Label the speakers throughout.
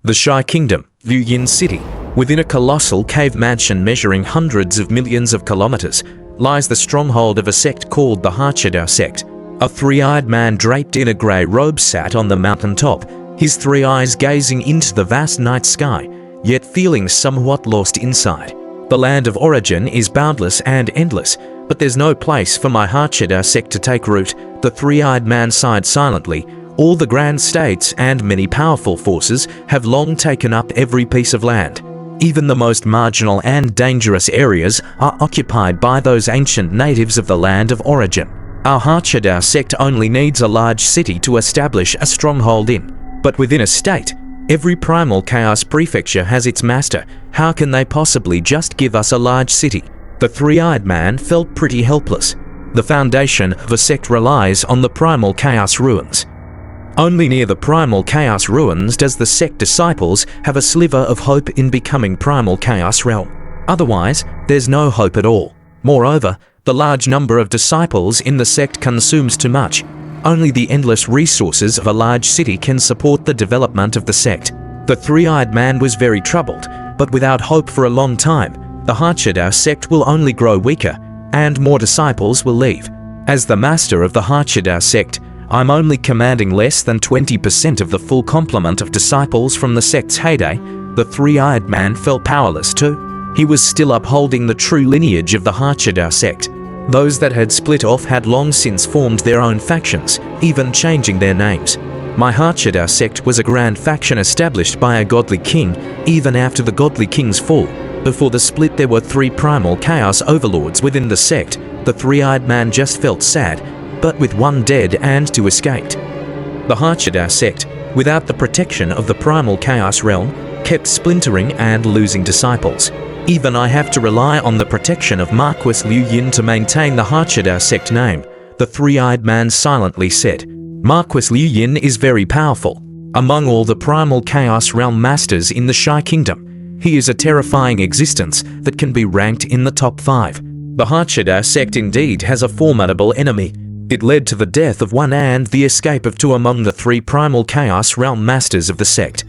Speaker 1: The Shai Kingdom, Liu Yin City, within a colossal cave mansion measuring hundreds of millions of kilometers, lies the stronghold of a sect called the Hachidao sect. A three-eyed man draped in a grey robe sat on the mountain top, his three eyes gazing into the vast night sky, yet feeling somewhat lost inside. The land of origin is boundless and endless, but there's no place for my Hachidao sect to take root. The three-eyed man sighed silently. All the grand states and many powerful forces have long taken up every piece of land. Even the most marginal and dangerous areas are occupied by those ancient natives of the land of origin. Our Hachidao sect only needs a large city to establish a stronghold in. But within a state, every primal chaos prefecture has its master. How can they possibly just give us a large city? The three-eyed man felt pretty helpless. The foundation of a sect relies on the primal chaos ruins. Only near the primal chaos ruins does the sect disciples have a sliver of hope in becoming primal chaos realm. Otherwise, there's no hope at all. Moreover, the large number of disciples in the sect consumes too much. Only the endless resources of a large city can support the development of the sect. The three-eyed man was very troubled, but without hope for a long time. The Hachidao sect will only grow weaker, and more disciples will leave. As the master of the Hachidao sect, I'm only commanding less than 20% of the full complement of disciples from the sect's heyday. The three-eyed man felt powerless too. He was still upholding the true lineage of the Hachidao sect. Those that had split off had long since formed their own factions, even changing their names. My Hachidao sect was a grand faction established by a godly king, even after the godly king's fall. Before the split there were three primal chaos overlords within the sect. The three-eyed man just felt sad, but with one dead and two escaped. The Hachidao sect, without the protection of the primal chaos realm, kept splintering and losing disciples. Even I have to rely on the protection of Marquis Liu Yin to maintain the Hachidao sect name, the three-eyed man silently said. Marquis Liu Yin is very powerful. Among all the primal chaos realm masters in the Shai Kingdom, he is a terrifying existence that can be ranked in the top 5. The Hachidao sect indeed has a formidable enemy. It led to the death of one and the escape of two among the 3 primal chaos realm masters of the sect.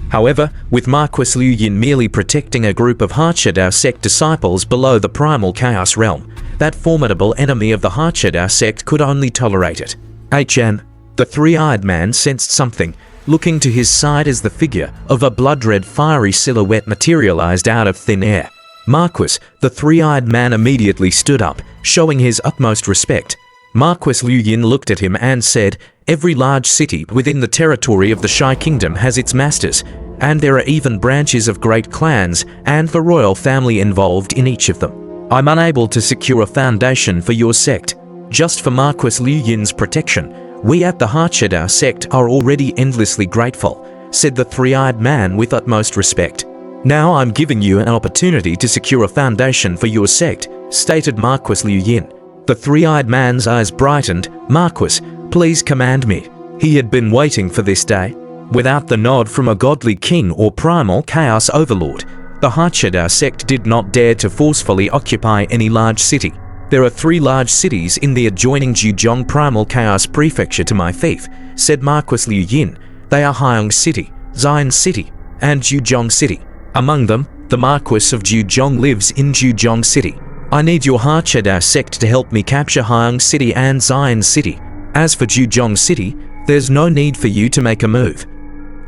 Speaker 1: However, with Marquis Liu Yin merely protecting a group of Hachidao sect disciples below the primal chaos realm, that formidable enemy of the Hachidao sect could only tolerate it. The three-eyed man sensed something, looking to his side as the figure of a blood-red fiery silhouette materialized out of thin air. Marquis, the three-eyed man immediately stood up, showing his utmost respect. Marquis Liu Yin looked at him and said, every large city within the territory of the Shai Kingdom has its masters, and there are even branches of great clans and the royal family involved in each of them. I'm unable to secure a foundation for your sect. Just for Marquis Liu Yin's protection, we at the Hachidao sect are already endlessly grateful, said the three-eyed man with utmost respect. Now I'm giving you an opportunity to secure a foundation for your sect, stated Marquis Liu Yin. The three-eyed man's eyes brightened. Marquis, please command me. He had been waiting for this day. Without the nod from a godly king or primal chaos overlord, the Hachidao sect did not dare to forcefully occupy any large city. There are 3 large cities in the adjoining Zhejiang primal chaos prefecture to my fief, said Marquis Liu Yin. They are Haiyang City, Xian City, and Zhejiang City. Among them, the Marquis of Zhejiang lives in Zhejiang City. I need your Hachidao sect to help me capture Haiyang City and Xian City. As for Zhejiang City, there's no need for you to make a move.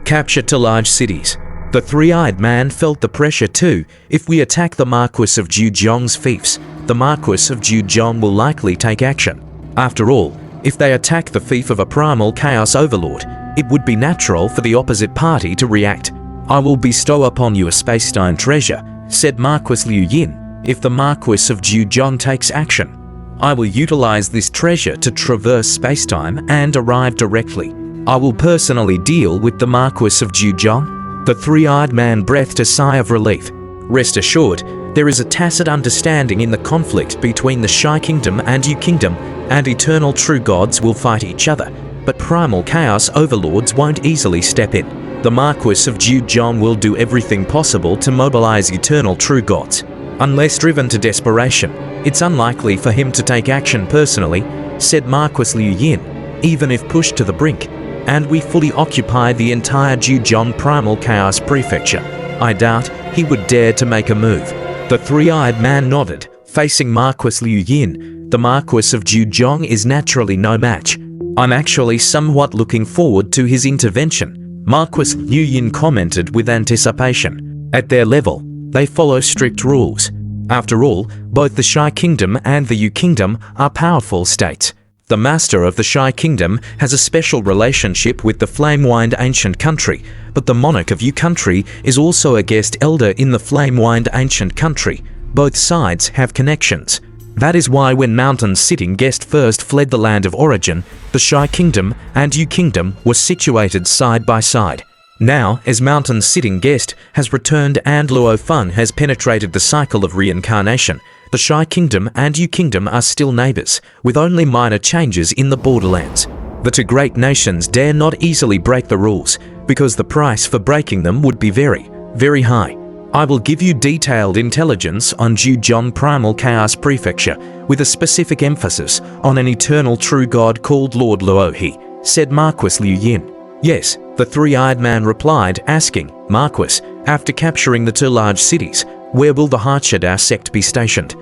Speaker 1: Capture to large cities. The three-eyed man felt the pressure too. If we attack the Marquis of Zhejiang's fiefs, the Marquis of Zhejiang will likely take action. After all, if they attack the fief of a primal chaos overlord, it would be natural for the opposite party to react. I will bestow upon you a space-time treasure, said Marquis Liu Yin. If the Marquis of Zhejiang takes action, I will utilize this treasure to traverse space-time and arrive directly. I will personally deal with the Marquis of Zhejiang. The three-eyed man breathed a sigh of relief. Rest assured, there is a tacit understanding in the conflict between the Shai Kingdom and Yu Kingdom, and eternal true gods will fight each other, but primal chaos overlords won't easily step in. The Marquis of Zhejiang will do everything possible to mobilize eternal true gods. Unless driven to desperation, it's unlikely for him to take action personally, said Marquis Liu Yin. Even if pushed to the brink, and we fully occupy the entire Zhejiang Primal Chaos Prefecture. I doubt he would dare to make a move." The three-eyed man nodded, facing Marquis Liu Yin. "The Marquis of Zhejiang is naturally no match. I'm actually somewhat looking forward to his intervention," Marquis Liu Yin commented with anticipation. "At their level, they follow strict rules. After all, both the Shai Kingdom and the Yu Kingdom are powerful states. The master of the Shai Kingdom has a special relationship with the Flame-Wind Ancient Country, but the monarch of Yu Country is also a guest elder in the Flame-Wind Ancient Country. Both sides have connections. That is why when Mountain's sitting guest first fled the land of origin, the Shai Kingdom and Yu Kingdom were situated side by side. Now, as Mountain's sitting guest has returned and Luo Feng has penetrated the cycle of reincarnation, the Shai Kingdom and Yu Kingdom are still neighbors, with only minor changes in the borderlands. The two great nations dare not easily break the rules, because the price for breaking them would be very, very high. I will give you detailed intelligence on Zhejiang Primal Chaos Prefecture, with a specific emphasis on an eternal true god called Lord Luohe," said Marquis Liu Yin. "Yes," the three-eyed man replied, asking, "Marquis, after capturing the two large cities, where will the Hachidao sect be stationed?"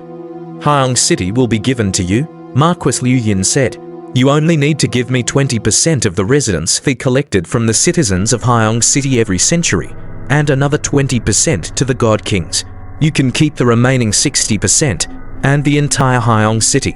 Speaker 1: "Haiyang City will be given to you," Marquis Liu Yin said. "You only need to give me 20% of the residence fee collected from the citizens of Haiyang City every century, and another 20% to the God Kings. You can keep the remaining 60% and the entire Haiyang City.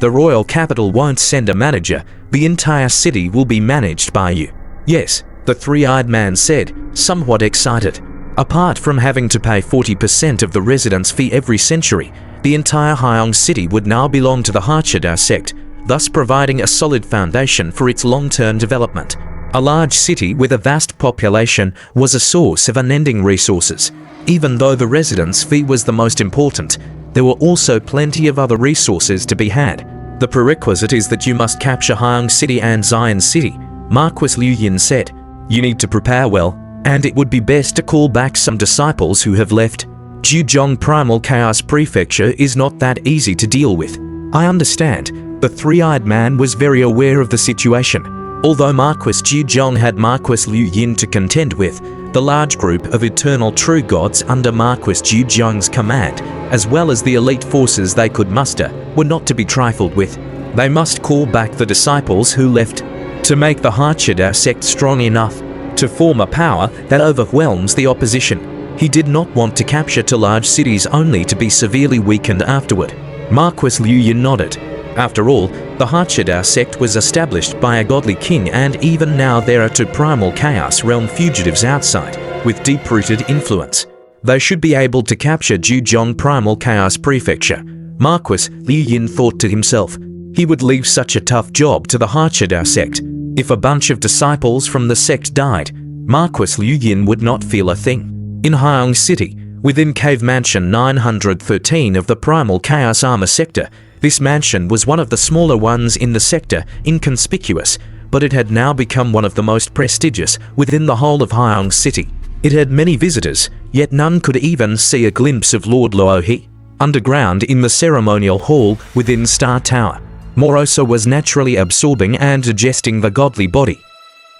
Speaker 1: The royal capital won't send a manager, the entire city will be managed by you." "Yes," the three-eyed man said, somewhat excited. "Apart from having to pay 40% of the residence fee every century, the entire Haiyang City would now belong to the Hachidao sect, thus providing a solid foundation for its long-term development. A large city with a vast population was a source of unending resources. Even though the residence fee was the most important, there were also plenty of other resources to be had. The prerequisite is that you must capture Haiyang City and Xi'an City," Marquis Liu Yin said. "You need to prepare well, and it would be best to call back some disciples who have left. Zhejiang Primal Chaos Prefecture is not that easy to deal with." "I understand." The three-eyed man was very aware of the situation. Although Marquis Zhejiang had Marquis Liu Yin to contend with, the large group of eternal true gods under Marquis Zhejiang's command, as well as the elite forces they could muster, were not to be trifled with. They must call back the disciples who left. To make the Hachidao sect strong enough to form a power that overwhelms the opposition. He did not want to capture two large cities only to be severely weakened afterward. Marquis Liu Yin nodded. After all, the Hachidao sect was established by a godly king, and even now there are two primal chaos realm fugitives outside, with deep-rooted influence. They should be able to capture Zhejiang Primal Chaos Prefecture. Marquis Liu Yin thought to himself. He would leave such a tough job to the Hachidao sect. If a bunch of disciples from the sect died, Marquis Liu Yin would not feel a thing. In Haiyang City, within Cave Mansion 913 of the Primal Chaos Armor sector, this mansion was one of the smaller ones in the sector, inconspicuous, but it had now become one of the most prestigious within the whole of Haiyang City. It had many visitors, yet none could even see a glimpse of Lord Luohe. Underground in the ceremonial hall within Star Tower, Moroso was naturally absorbing and digesting the godly body.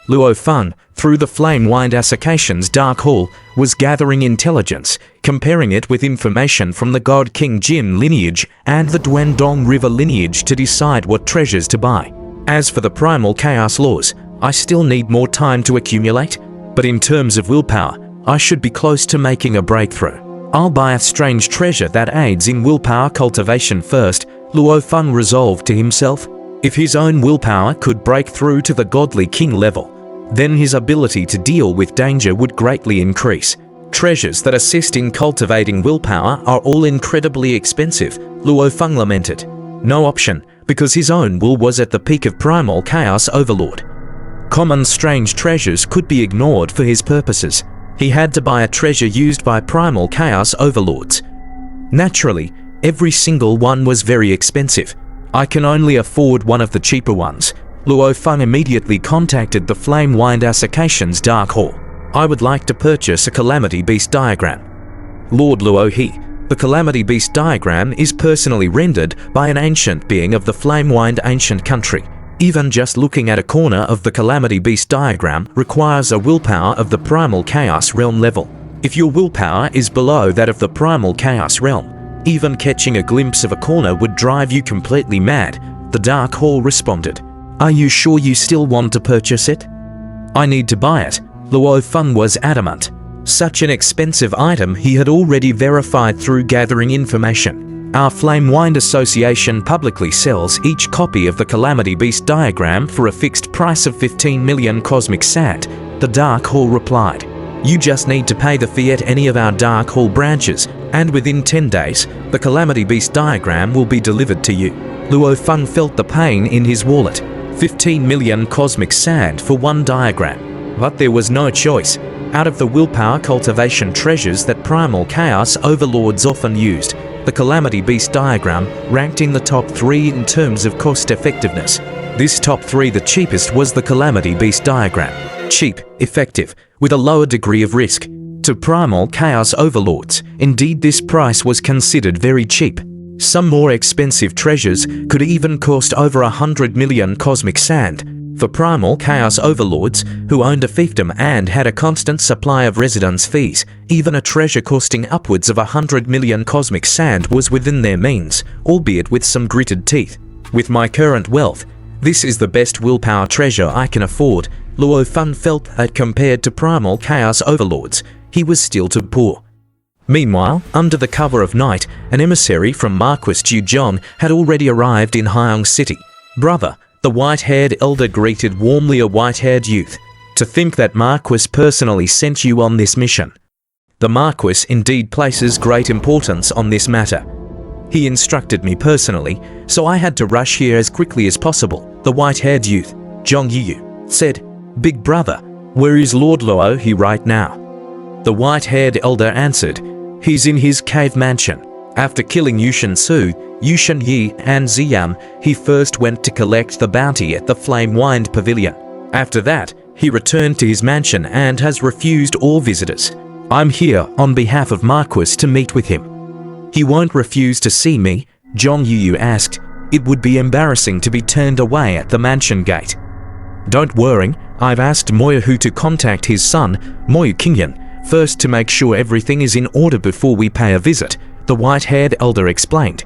Speaker 1: Luo Feng, through the Flame-Wind Association's Dark Hall, was gathering intelligence, comparing it with information from the God King Jin lineage and the Duandong River lineage to decide what treasures to buy. As for the Primal Chaos laws, I still need more time to accumulate, but in terms of willpower, I should be close to making a breakthrough. I'll buy a strange treasure that aids in willpower cultivation first, Luo Feng resolved to himself. If his own willpower could break through to the godly king level, then his ability to deal with danger would greatly increase. Treasures that assist in cultivating willpower are all incredibly expensive, Luo Feng lamented. No option, because his own will was at the peak of Primal Chaos Overlord. Common strange treasures could be ignored for his purposes. He had to buy a treasure used by Primal Chaos Overlords. Naturally, every single one was very expensive. I can only afford one of the cheaper ones. Luo Feng immediately contacted the Flame-Wind Association's Dark Hall. I would like to purchase a Calamity Beast diagram. Lord Luohe, the Calamity Beast diagram is personally rendered by an ancient being of the Flame-Wind Ancient Country. Even just looking at a corner of the Calamity Beast diagram requires a willpower of the Primal Chaos Realm level. If your willpower is below that of the Primal Chaos Realm, even catching a glimpse of a corner would drive you completely mad, the Dark Hall responded. Are you sure you still want to purchase it? I need to buy it, Luo Feng was adamant. Such an expensive item he had already verified through gathering information. Our Flamewind Association publicly sells each copy of the Calamity Beast diagram for a fixed price of 15 million cosmic sand, the Dark Hall replied. You just need to pay the fee at any of our Dark Hall branches, and within 10 days, the Calamity Beast diagram will be delivered to you. Luo Feng felt the pain in his wallet. 15 million cosmic sand for one diagram. But there was no choice. Out of the willpower cultivation treasures that Primal Chaos Overlords often used, the Calamity Beast diagram ranked in the top 3 in terms of cost effectiveness. This top 3, the cheapest was the Calamity Beast diagram. Cheap, effective, with a lower degree of risk. To Primal Chaos Overlords, indeed this price was considered very cheap. Some more expensive treasures could even cost over 100 million cosmic sand. For Primal Chaos Overlords, who owned a fiefdom and had a constant supply of residence fees, even a treasure costing upwards of 100 million cosmic sand was within their means, albeit with some gritted teeth. With my current wealth, this is the best willpower treasure I can afford. Luo Feng felt that compared to Primal Chaos Overlords, he was still too poor. Meanwhile, under the cover of night, an emissary from Marquis Zhujiang had already arrived in Haiyang City. Brother, the white-haired elder greeted warmly a white-haired youth. To think that Marquis personally sent you on this mission. The Marquis indeed places great importance on this matter. He instructed me personally, so I had to rush here as quickly as possible, the white-haired youth, Zhang Yiyu, said. Big brother, where is Lord Luo he right now? The white-haired elder answered. He's in his cave mansion. After killing Yushan Su, Yushan Yi, and Xian, he first went to collect the bounty at the Flamewind Pavilion. After that, he returned to his mansion and has refused all visitors. I'm here on behalf of Marquis to meet with him. He won't refuse to see me, Zhang Yiyu asked. It would be embarrassing to be turned away at the mansion gate. Don't worry, I've asked Moyahu to contact his son, Moyu Qingyan, first to make sure everything is in order before we pay a visit, the white-haired elder explained.